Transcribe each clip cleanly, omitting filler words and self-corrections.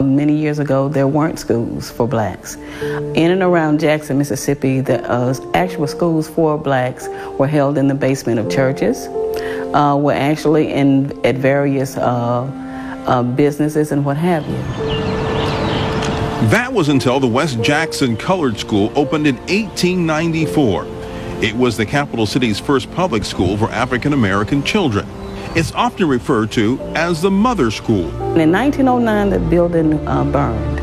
Many years ago, there weren't schools for blacks. In and around Jackson, Mississippi, the actual schools for blacks were held in the basement of churches, were actually at various businesses and what have you. That was until the West Jackson Colored School opened in 1894. It was the capital city's first public school for African American children. It's often referred to as the Mother School. In 1909, the building burned.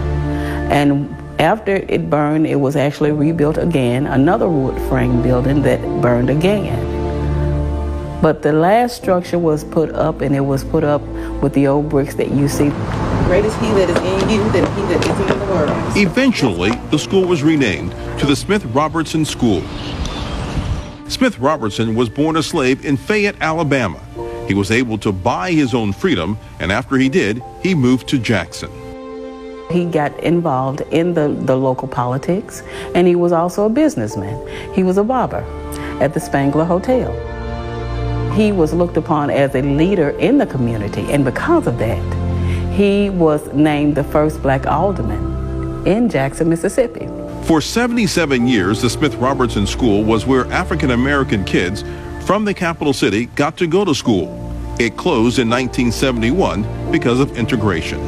And after it burned, it was actually rebuilt again, another wood frame building that burned again. But the last structure was put up, and it was put up with the old bricks that you see. Great is he that is in you than he that is in the world. Eventually, the school was renamed to the Smith-Robertson School. Smith-Robertson was born a slave in Fayette, Alabama. He was able to buy his own freedom, and after he did, he moved to Jackson. He got involved in the local politics, and he was also a businessman. He was a barber at the Spangler Hotel. He was looked upon as a leader in the community, and because of that, he was named the first black alderman in Jackson, Mississippi. For 77 years, the Smith-Robertson School was where African American kids from the capital city got to go to school. It closed in 1971 because of integration.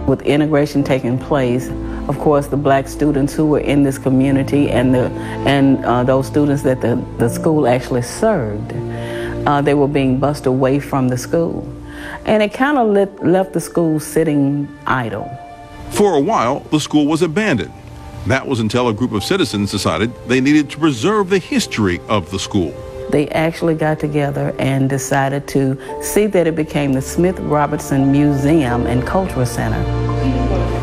With integration taking place, of course, the black students who were in this community and those students that the school actually served, they were being bussed away from the school. And it kind of left the school sitting idle. For a while, the school was abandoned. That was until a group of citizens decided they needed to preserve the history of the school. They actually got together and decided to see that it became the Smith-Robertson Museum and Cultural Center.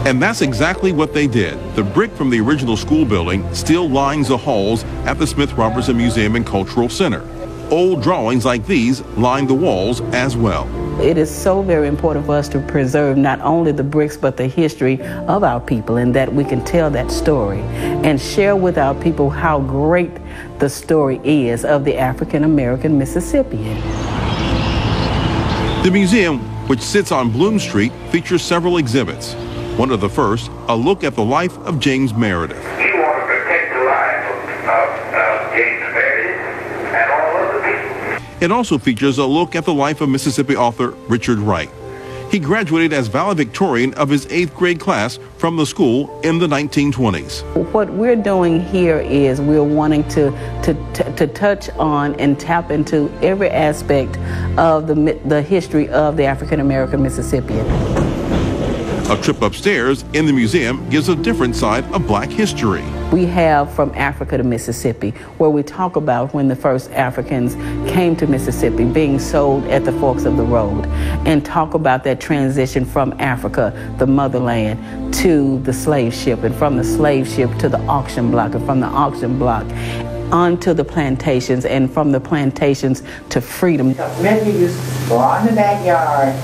And that's exactly what they did. The brick from the original school building still lines the halls at the Smith-Robertson Museum and Cultural Center. Old drawings like these line the walls as well. It is so very important for us to preserve not only the bricks but the history of our people, and that we can tell that story and share with our people how great the story is of the African American Mississippian. The museum, which sits on Bloom Street, features several exhibits. One of the first, a look at the life of James Meredith. We want to protect the life of James Meredith and all other people. It also features a look at the life of Mississippi author Richard Wright. He graduated as valedictorian of his 8th grade class from the school in the 1920s. What we're doing here is we're wanting to touch on and tap into every aspect of the history of the African American Mississippian. A trip upstairs in the museum gives a different side of black history. We have From Africa to Mississippi, where we talk about when the first Africans came to Mississippi, being sold at the forks of the road, and talk about that transition from Africa, the motherland, to the slave ship, and from the slave ship to the auction block, and from the auction block onto the plantations, and from the plantations to freedom. Reggie used to go out in the backyard,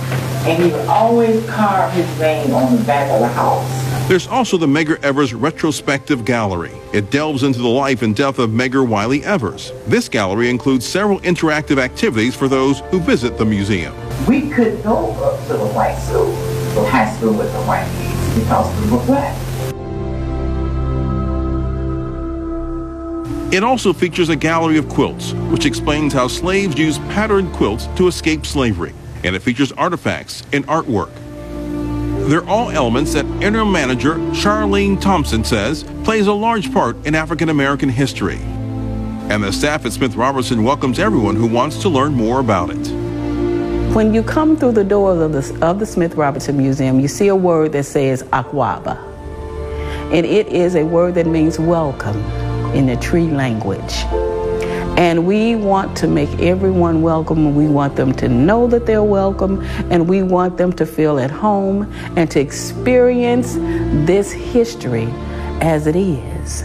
and he would always carve his name on the back of the house. There's also the Medgar Evers Retrospective Gallery. It delves into the life and death of Medgar Wiley Evers. This gallery includes several interactive activities for those who visit the museum. We could go up to the white school, the high school with the white kids, because we were black. It also features a gallery of quilts, which explains how slaves used patterned quilts to escape slavery. And it features artifacts and artwork. They're all elements that interim manager Charlene Thompson says plays a large part in African American history. And the staff at Smith-Robertson welcomes everyone who wants to learn more about it. When you come through the doors of the Smith-Robertson Museum, you see a word that says Akwaba. And it is a word that means welcome in the Tree language. And we want to make everyone welcome, and we want them to know that they're welcome, and we want them to feel at home and to experience this history as it is.